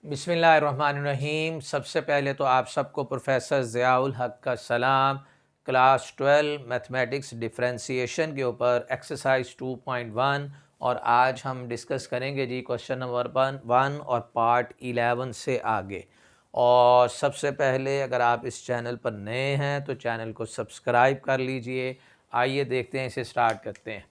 बिस्मिल्लाहिर्रहमानिर्रहीम। सबसे पहले तो आप सबको प्रोफेसर ज़ियाउल हक का सलाम। क्लास 12 मैथमेटिक्स डिफरेंशिएशन के ऊपर एक्सरसाइज 2.1 और आज हम डिस्कस करेंगे जी क्वेश्चन नंबर 1 और पार्ट 11 से आगे। और सबसे पहले अगर आप इस चैनल पर नए हैं तो चैनल को सब्सक्राइब कर लीजिए। आइए देखते हैं, इसे स्टार्ट करते हैं।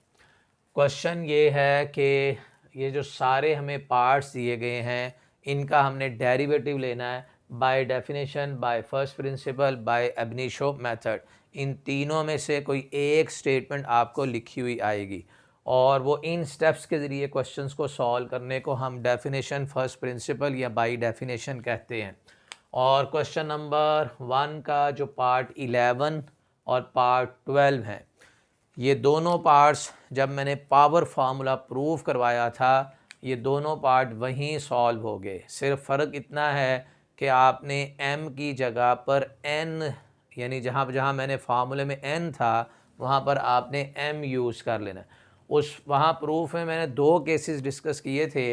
क्वेश्चन ये है कि ये जो सारे हमें पार्ट्स दिए गए हैं इनका हमने डेरिवेटिव लेना है by definition, by first principle, by ab initio method. इन तीनों में से कोई एक स्टेटमेंट आपको लिखी हुई आएगी और वो इन स्टेप्स के ज़रिए क्वेश्चंस को सॉल्व करने को हम डेफिनेशन, फर्स्ट प्रिंसिपल या बाय डेफिनेशन कहते हैं। और क्वेश्चन नंबर 1 का जो पार्ट 11 और पार्ट 12 है, ये दोनों पार्ट्स जब मैंने पावर फार्मूला प्रूव करवाया था ये दोनों पार्ट वहीं सॉल्व हो गए। सिर्फ फ़र्क इतना है कि आपने m की जगह पर n, यानी जहाँ जहाँ मैंने फार्मूले में n था वहाँ पर आपने m यूज़ कर लेना। उस वहाँ प्रूफ में मैंने दो केसेस डिस्कस किए थे,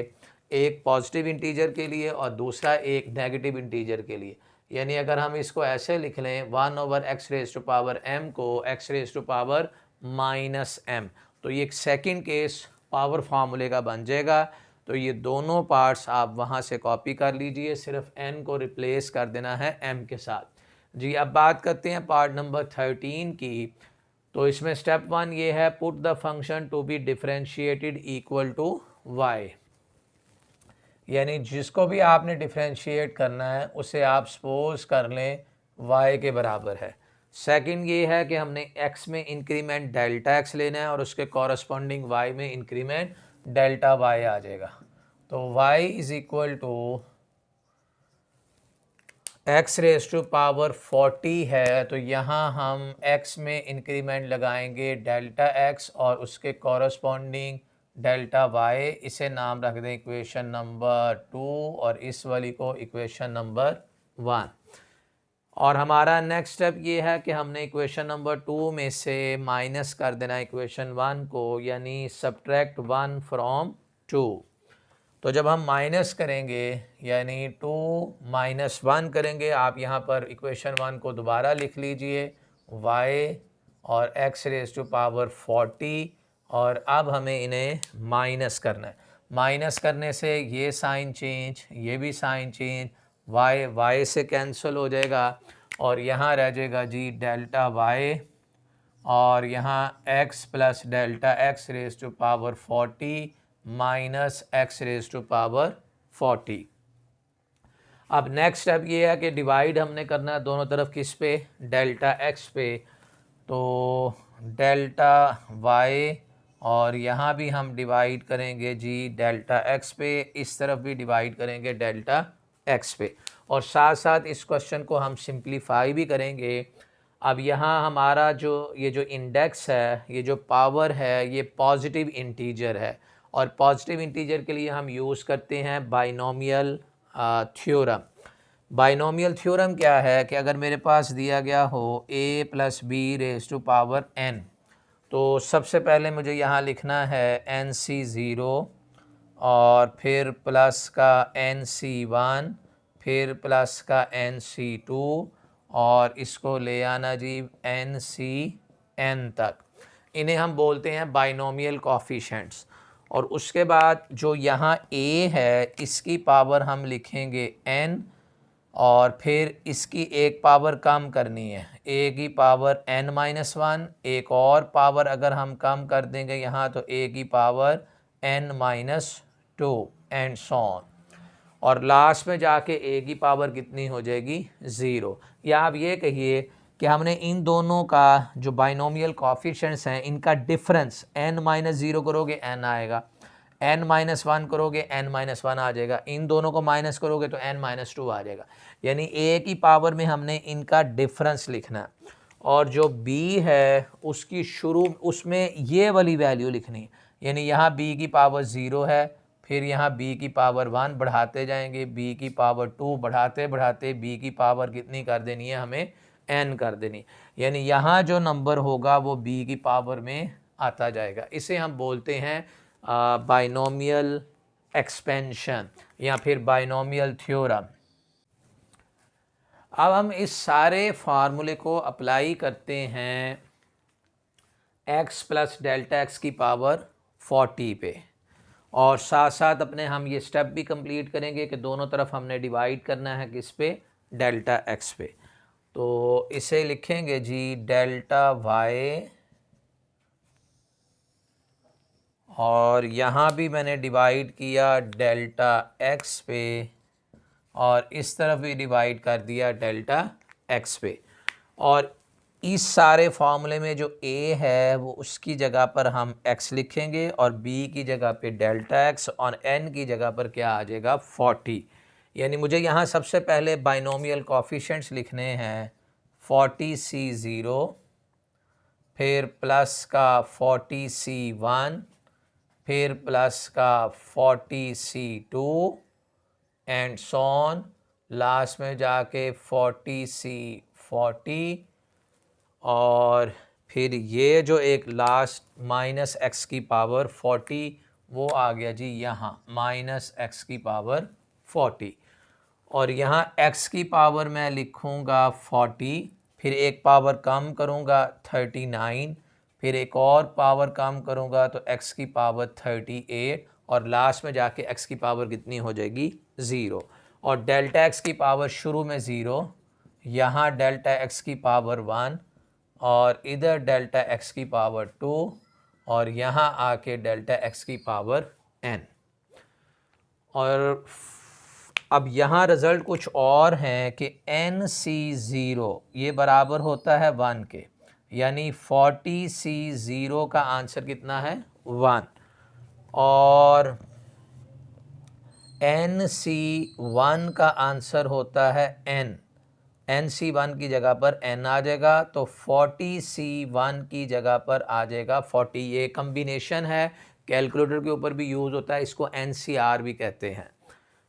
एक पॉजिटिव इंटीजर के लिए और दूसरा एक नेगेटिव इंटीजर के लिए। यानी अगर हम इसको ऐसे लिख लें 1/x raise to power m को x raise to power -m, तो ये एक सेकंड केस पावर फार्मूले का बन जाएगा। तो ये दोनों पार्ट्स आप वहाँ से कॉपी कर लीजिए, सिर्फ n को रिप्लेस कर देना है m के साथ। जी अब बात करते हैं पार्ट नंबर 13 की। तो इसमें स्टेप 1 ये है, put the function to be differentiated equal to y। यानी जिसको भी आपने डिफरेंशिएट करना है उसे आप सपोज कर लें y के बराबर है। सेकंड ये है कि हमने x में इंक्रीमेंट डेल्टा x लेना है और उसके कॉरस्पॉन्डिंग y में इंक्रीमेंट डेल्टा y आ जाएगा। तो y is equal to x raise to power 40 है, तो यहाँ हम x में इंक्रीमेंट लगाएंगे डेल्टा x और उसके कॉरस्पॉन्डिंग डेल्टा y। इसे नाम रख दें इक्वेशन नंबर 2 और इस वाली को इक्वेशन नंबर 1। और हमारा नेक्स्ट स्टेप ये है कि हमने इक्वेशन नंबर 2 में से माइनस कर देना इक्वेशन 1 को, यानी सब्ट्रैक्ट 1 फ्रॉम 2। तो जब हम माइनस करेंगे यानी 2 माइनस 1 करेंगे, आप यहाँ पर इक्वेशन 1 को दोबारा लिख लीजिए y और x रेज़ टू पावर 40, और अब हमें इन्हें माइनस करना है। माइनस करने से ये साइन चेंज, ये भी साइन चेंज, y से कैंसिल हो जाएगा और यहाँ रह जाएगा जी डेल्टा y और यहाँ x plus delta x raise to power 40 minus x raise to power 40। अब नेक्स्ट स्टेप ये है कि डिवाइड हमने करना है दोनों तरफ किस पे, डेल्टा x पे। तो डेल्टा y और यहाँ भी हम डिवाइड करेंगे जी डेल्टा x पे, इस तरफ भी डिवाइड करेंगे डेल्टा x पे, और साथ साथ इस क्वेश्चन को हम सिंप्लीफाई भी करेंगे। अब यहाँ हमारा ये जो इंडेक्स है, ये जो पावर है, ये पॉजिटिव इंटीजर है और पॉजिटिव इंटीजर के लिए हम यूज़ करते हैं बाइनोमियल थ्योरम। बाइनोमियल थ्योरम क्या है कि अगर मेरे पास दिया गया हो a plus B raise to power n, तो सबसे पहले मुझे यहाँ लिखना है NC0 और फिर प्लस का NC1, फिर प्लस का NC2 और इसको ले आना जी NCn तक। इन्हें हम बोलते हैं बाइनोमियल कोफिशिएंट्स। और उसके बाद जो यहाँ a है इसकी पावर हम लिखेंगे n और फिर इसकी एक पावर कम करनी है, a की पावर n-1, एक और पावर अगर हम कम कर देंगे यहाँ तो a की power n-2 and so on, और लास्ट में जाके a की पावर कितनी हो जाएगी 0। या आप ये कहिए कि हमने इन दोनों का जो बाइनोमियल कोफिशिएंट्स हैं इनका डिफरेंस n-0 करोगे n आएगा, n-1 करोगे n-1 आ जाएगा, इन दोनों को माइनस करोगे तो n-2 आ जाएगा। यानी a की पावर में हमने इनका डिफरेंस लिखना है और जो b है उसकी शुरू उसमें ये वाली वैल्यू लिखनी है। यानी यहाँ b की पावर 0 है, फिर यहाँ b की पावर 1 बढ़ाते जाएंगे, b की पावर 2 बढ़ाते बढ़ाते b की पावर कितनी कर देनी है, हमें n कर देनी। यानी यहाँ जो नंबर होगा वो b की पावर में आता जाएगा। इसे हम बोलते हैं बाइनोमियल एक्सपेंशन या फिर बाइनोमियल थ्योरम। अब हम इस सारे फार्मूले को अप्लाई करते हैं x प्लस डेल्टा एक्स की पावर 40 पे, और साथ साथ अपने हम ये स्टेप भी कंप्लीट करेंगे कि दोनों तरफ हमने डिवाइड करना है किस पे, डेल्टा एक्स पे। तो इसे लिखेंगे जी डेल्टा y, और यहाँ भी मैंने डिवाइड किया डेल्टा x पे, और इस तरफ भी डिवाइड कर दिया डेल्टा x पे। और इस सारे फार्मूले में जो a है वो उसकी जगह पर हम x लिखेंगे, और b की जगह पे डेल्टा x, और n की जगह पर क्या आ जाएगा 40। यानी मुझे यहाँ सबसे पहले बाइनोमियल कोफिशिएंट्स लिखने हैं 40C0, फिर प्लस का 40C1, फिर प्लस का 40C2 एंड सॉन, लास्ट में जाके 40C40, और फिर ये जो एक लास्ट माइनस एक्स की पावर 40 वो आ गया जी यहाँ माइनस एक्स की पावर 40, और यहाँ x की पावर मैं लिखूँगा 40, फिर एक पावर कम करूँगा 39, फिर एक और पावर कम करूँगा तो x की पावर 38, और लास्ट में जाके x की पावर कितनी हो जाएगी 0, और डेल्टा x की पावर शुरू में 0, यहाँ डेल्टा x की पावर 1, और इधर डेल्टा x की पावर 2, और यहाँ आके डेल्टा x की पावर n। और अब यहाँ रिज़ल्ट कुछ और हैं कि NC0 ये बराबर होता है 1 के, यानी 40C0 का आंसर कितना है 1, और NC1 का आंसर होता है n। NC1 की जगह पर n आ जाएगा, तो 40C1 की जगह पर आ जाएगा 40। ये कम्बिनेशन है, कैलकुलेटर के ऊपर भी यूज़ होता है, इसको NCR भी कहते हैं।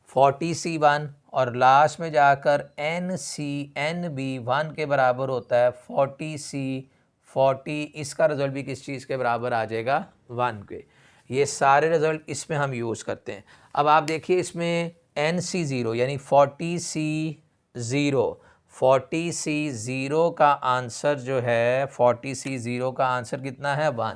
40C1 और लास्ट में जाकर NCNB1 के बराबर होता है 40C40। इसका रिज़ल्ट भी किस चीज़ के बराबर आ जाएगा 1 के। ये सारे रिज़ल्ट इसमें हम यूज़ करते हैं। अब आप देखिए इसमें NC0 यानी 40C0 का आंसर जो है 40C0 का आंसर कितना है 1।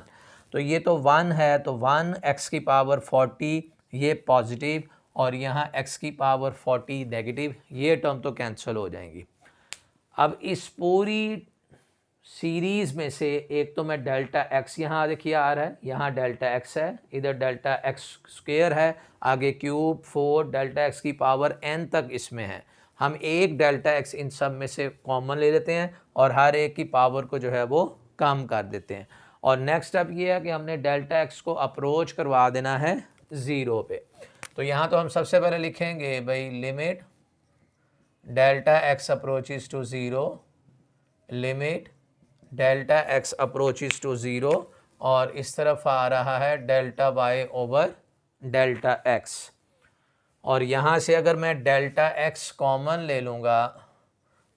तो ये तो 1 है, तो 1 x की पावर 40 ये पॉजिटिव, और यहाँ x की पावर 40 नेगेटिव, ये टर्म तो कैंसिल हो जाएंगी। अब इस पूरी सीरीज़ में से एक तो मैं डेल्टा x यहाँ देखिए आ रहा है, यहाँ डेल्टा x है, इधर डेल्टा x स्क्वायर है, आगे क्यूब 4 डेल्टा x की पावर n तक इसमें है। हम एक डेल्टा x इन सब में से कॉमन ले लेते हैं और हर एक की पावर को जो है वो कम कर देते हैं। और नेक्स्ट स्टेप ये है कि हमने डेल्टा x को अप्रोच करवा देना है 0 पे। तो यहाँ तो हम सबसे पहले लिखेंगे भाई limit delta x approaches to 0, limit delta x approaches to 0, और इस तरफ आ रहा है delta y over delta x। और यहाँ से अगर मैं डेल्टा x कॉमन ले लूँगा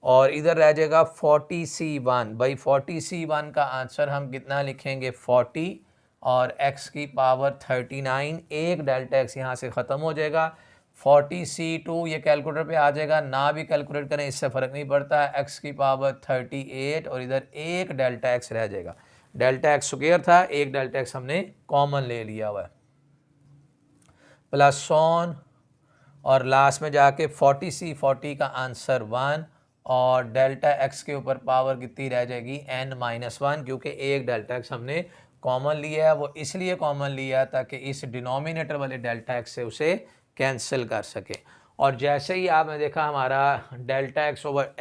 और इधर रह जाएगा 40C1, भाई 40C1 का आंसर हम कितना लिखेंगे 40, और x की पावर 39, एक डेल्टा x यहाँ से ख़त्म हो जाएगा। 40C2 ये कैलकुलेटर पे आ जाएगा, ना भी कैलकुलेट करें इससे फ़र्क नहीं पड़ता, x की पावर 38, और इधर एक डेल्टा x रह जाएगा। डेल्टा x स्क्वायर था, एक डेल्टा x हमने कॉमन ले लिया हुआ है, प्लस ऑन, और लास्ट में जाके 40C40 का आंसर 1, और डेल्टा x के ऊपर पावर कितनी रह जाएगी n-1, क्योंकि एक डेल्टा x हमने कॉमन लिया है। वो इसलिए कॉमन लिया है ताकि इस डिनोमिनेटर वाले डेल्टा x से उसे कैंसिल कर सके। और जैसे ही आपने देखा हमारा delta x over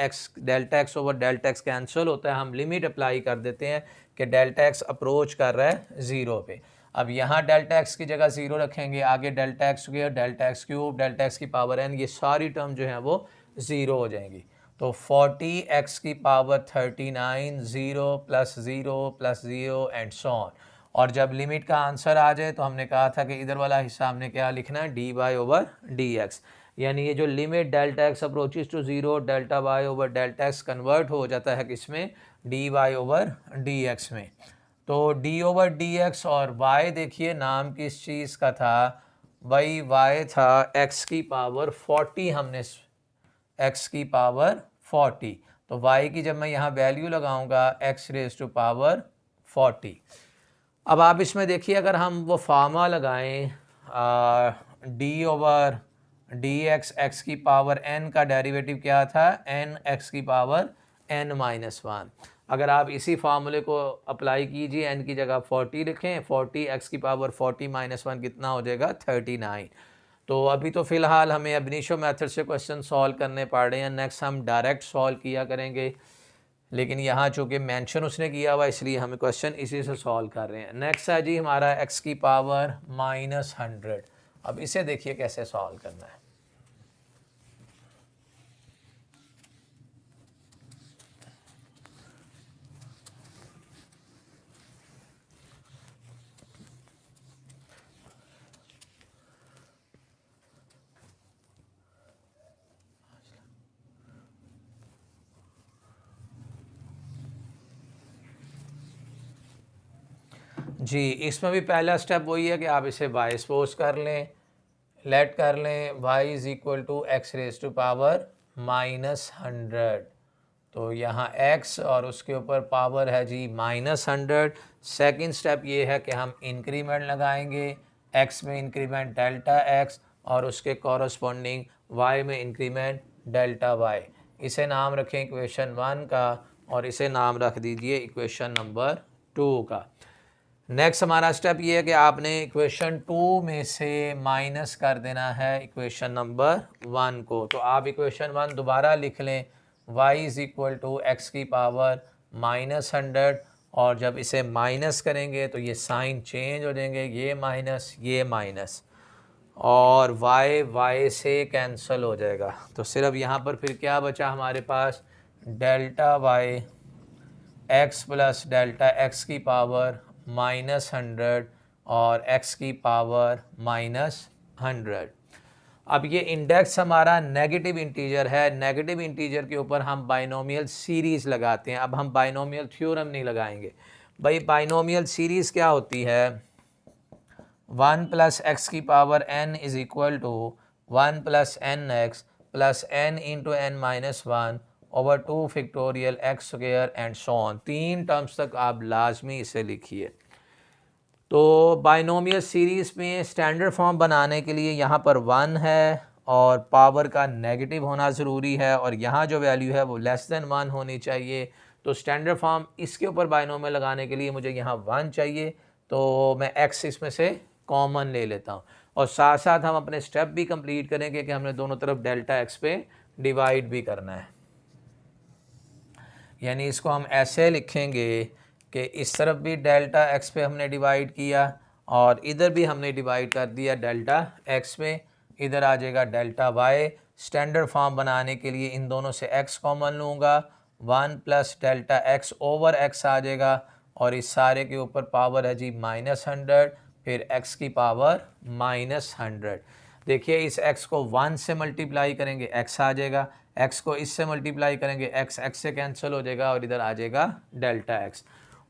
delta x cancel होता है, हम लिमिट अप्लाई कर देते हैं कि डेल्टा x अप्रोच कर रहा है 0 पे। अब यहाँ डेल्टा x की जगह 0 रखेंगे, आगे delta x square, delta x cube, delta x की पावर n, ये सारी टर्म जो है वो 0 हो जाएंगी। तो 40x की power 39, 0 plus 0 plus 0 and so on. और जब लिमिट का आंसर आ जाए तो हमने कहा था कि इधर वाला हिस्सा हमने क्या लिखना है dy ओवर dx, यानी ये जो limit delta x approaches to 0 delta y over delta x convert हो जाता है किसमें dy ओवर dx में। तो d ओवर dx और y देखिए नाम किस चीज़ का था, भाई y था x की पावर 40, हमने x की पावर 40, तो y की जब मैं यहाँ वैल्यू लगाऊंगा x रेज टू पावर 40। अब आप इसमें देखिए, अगर हम वो फार्मा लगाएं डी ओवर डी एक्स की पावर n का डेरिवेटिव क्या था, n x की पावर n माइनस वन। अगर आप इसी फार्मूले को अप्लाई कीजिए, n की जगह 40 लिखें, 40 x की पावर 40 माइनस वन कितना हो जाएगा, 39। तो अभी तो फ़िलहाल हमें अब इनिशियो मेथड से क्वेश्चन सॉल्व करने पड़ रहे हैं, नेक्स्ट हम डायरेक्ट सॉल्व किया करेंगे, लेकिन यहाँ चूँकि मेंशन उसने किया हुआ इसलिए हमें क्वेश्चन इसी से सॉल्व कर रहे हैं। नेक्स्ट है जी हमारा x की पावर -100। अब इसे देखिए कैसे सॉल्व करना है। जी, इसमें भी पहला स्टेप वही है कि आप इसे बाय सपोज कर लें, लेट कर लें y is equal to X raise to power -100। तो यहाँ x और उसके ऊपर पावर है जी -100। सेकंड स्टेप ये है कि हम इंक्रीमेंट लगाएंगे, x में इंक्रीमेंट डेल्टा x और उसके कॉरस्पॉन्डिंग y में इंक्रीमेंट डेल्टा y। इसे नाम रखें इक्वेशन 1 का और इसे नाम रख दीजिए इक्वेशन नंबर 2 का। नेक्स्ट हमारा स्टेप ये है कि आपने इक्वेशन 2 में से माइनस कर देना है इक्वेशन नंबर 1 को। तो आप इक्वेशन 1 दोबारा लिख लें, y is equal to X की पावर -100, और जब इसे माइनस करेंगे तो ये साइन चेंज हो जाएंगे, ये माइनस, और y से कैंसिल हो जाएगा। तो सिर्फ यहाँ पर फिर क्या बचा हमारे पास, delta y x plus delta x की पावर -100 और x की पावर -100। अब ये इंडेक्स हमारा नेगेटिव इंटीजर है, नेगेटिव इंटीजर के ऊपर हम बाइनोमियल सीरीज़ लगाते हैं। अब हम बाइनोमियल थ्योरम नहीं लगाएंगे भाई। बाइनोमियल सीरीज़ क्या होती है, 1 प्लस एक्स की पावर n is equal to 1 plus N X plus n into N minus 1 over 2 factorial X square and so on. 3 terms तक आप लाजमी इसे लिखिए। तो बाइनोमियल सीरीज़ में स्टैंडर्ड फॉर्म बनाने के लिए यहाँ पर 1 है और पावर का नेगेटिव होना ज़रूरी है, और यहाँ जो वैल्यू है वो लेस दैन 1 होनी चाहिए। तो स्टैंडर्ड फॉर्म इसके ऊपर बाइनोमियल लगाने के लिए मुझे यहाँ 1 चाहिए, तो मैं x इसमें से कॉमन ले लेता हूँ, और साथ साथ हम अपने स्टेप भी कंप्लीट करेंगे कि हमने दोनों तरफ डेल्टा x पे डिवाइड भी करना है। यानी इसको हम ऐसे लिखेंगे कि इस तरफ भी डेल्टा x पे हमने डिवाइड किया और इधर भी हमने डिवाइड कर दिया डेल्टा x पे, इधर आ जाएगा डेल्टा y। स्टैंडर्ड फॉर्म बनाने के लिए इन दोनों से x कॉमन लूँगा, 1 plus delta x over x आ जाएगा, और इस सारे के ऊपर पावर है जी -100, फिर x की पावर -100। देखिए इस x को 1 से मल्टीप्लाई करेंगे x आ जाएगा, x को इससे मल्टीप्लाई करेंगे x से कैंसिल हो जाएगा और इधर आ जाएगा डेल्टा x।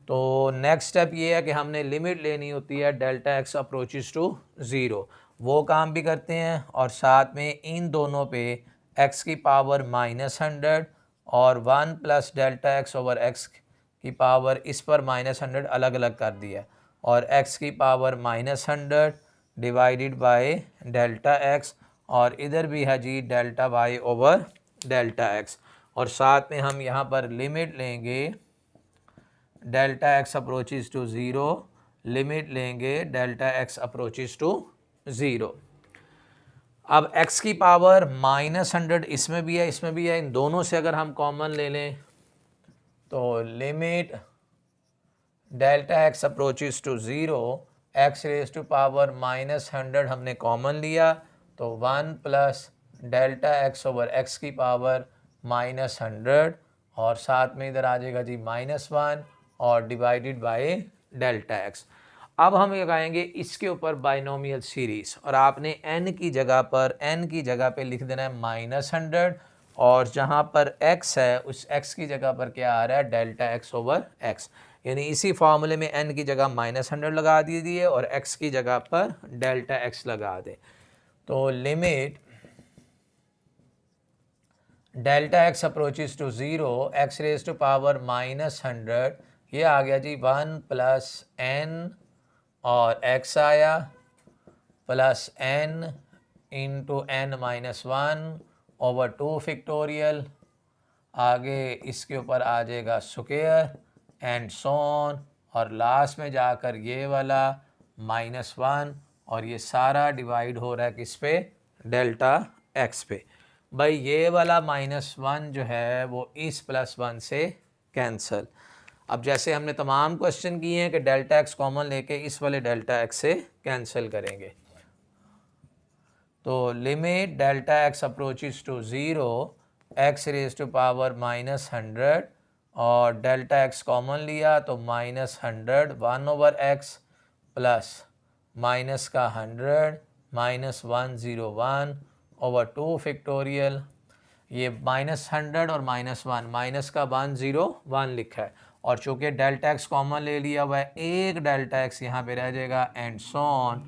तो नेक्स्ट स्टेप ये है कि हमने लिमिट लेनी होती है डेल्टा x अप्रोचेस टू 0, वो काम भी करते हैं, और साथ में इन दोनों पे x की पावर -100 और 1 plus delta x over x की पावर इस पर -100 अलग अलग कर दिया, और x की power -100 divided by delta x, और इधर भी है जी delta y over delta x, और साथ में हम यहाँ पर लिमिट लेंगे delta x approaches to 0, limit लेंगे डेल्टा x अप्रोचेस टू 0। अब x की पावर -100 इसमें भी है इसमें भी है, इन दोनों से अगर हम कॉमन ले लें तो limit delta x approaches to 0, x raise to power -100 हमने कॉमन लिया, तो 1 plus delta x over x की पावर -100, और साथ में इधर आ जाएगा जी -1 और डिवाइडेड बाय डेल्टा x। अब हम लगाएंगे इसके ऊपर बाइनोमियल सीरीज़, और आपने n की जगह पे लिख देना है -100, और जहाँ पर x है उस x की जगह पर क्या आ रहा है, डेल्टा x ओवर x। यानी इसी फार्मूले में n की जगह -100 लगा दीजिए और x की जगह पर डेल्टा x लगा दें। तो limit delta x approaches to 0 x raise to power -100, ये आ गया जी 1 + n और x आया plus n into n-1/2 factorial, आगे इसके ऊपर आ जाएगा स्क्वायर एंड सो ऑन, और लास्ट में जाकर ये वाला -1, और ये सारा डिवाइड हो रहा है किस पे, डेल्टा x पे। भाई ये वाला -1 जो है वो इस +1 से कैंसिल। अब जैसे हमने तमाम क्वेश्चन किए हैं कि डेल्टा x कॉमन लेके इस वाले डेल्टा x से कैंसिल करेंगे। तो limit delta x approaches to 0 x raise to power -100 और डेल्टा x कॉमन लिया तो -100 1/x प्लस माइनस का 100 -101/2 फैक्टोरियल। ये -100 और -1 माइनस का 101 लिखा है, और चूँकि डेल्टा x कॉमन ले लिया हुआ है एक डेल्टा x यहाँ पे रह जाएगा एंड सो ऑन,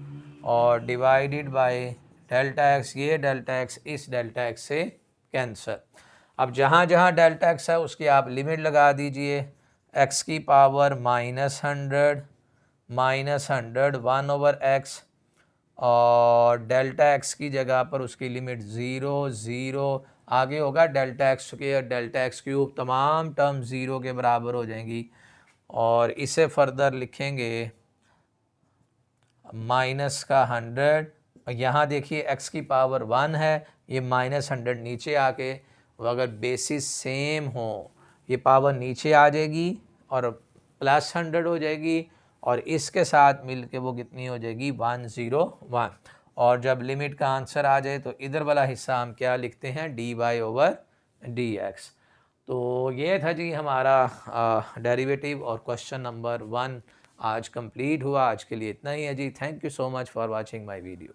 और डिवाइडेड बाय डेल्टा x, ये डेल्टा x इस डेल्टा x से कैंसिल। अब जहाँ जहाँ डेल्टा x है उसकी आप लिमिट लगा दीजिए, x की पावर -100 1/x और डेल्टा x की जगह पर उसकी लिमिट 0 0, आगे होगा delta x square delta x cube, तमाम टर्म 0 के बराबर हो जाएंगी। और इसे फर्दर लिखेंगे माइनस का 100, यहाँ देखिए x की पावर 1 है, ये -100 नीचे आके, अगर बेसिस सेम हो ये पावर नीचे आ जाएगी और +100 हो जाएगी, और इसके साथ मिल के वो कितनी हो जाएगी 101। और जब लिमिट का आंसर आ जाए तो इधर वाला हिस्सा हम क्या लिखते हैं dy/dx। तो ये था जी हमारा डेरिवेटिव और क्वेश्चन नंबर 1 आज कंप्लीट हुआ। आज के लिए इतना ही है जी। Thank you so much for watching my video.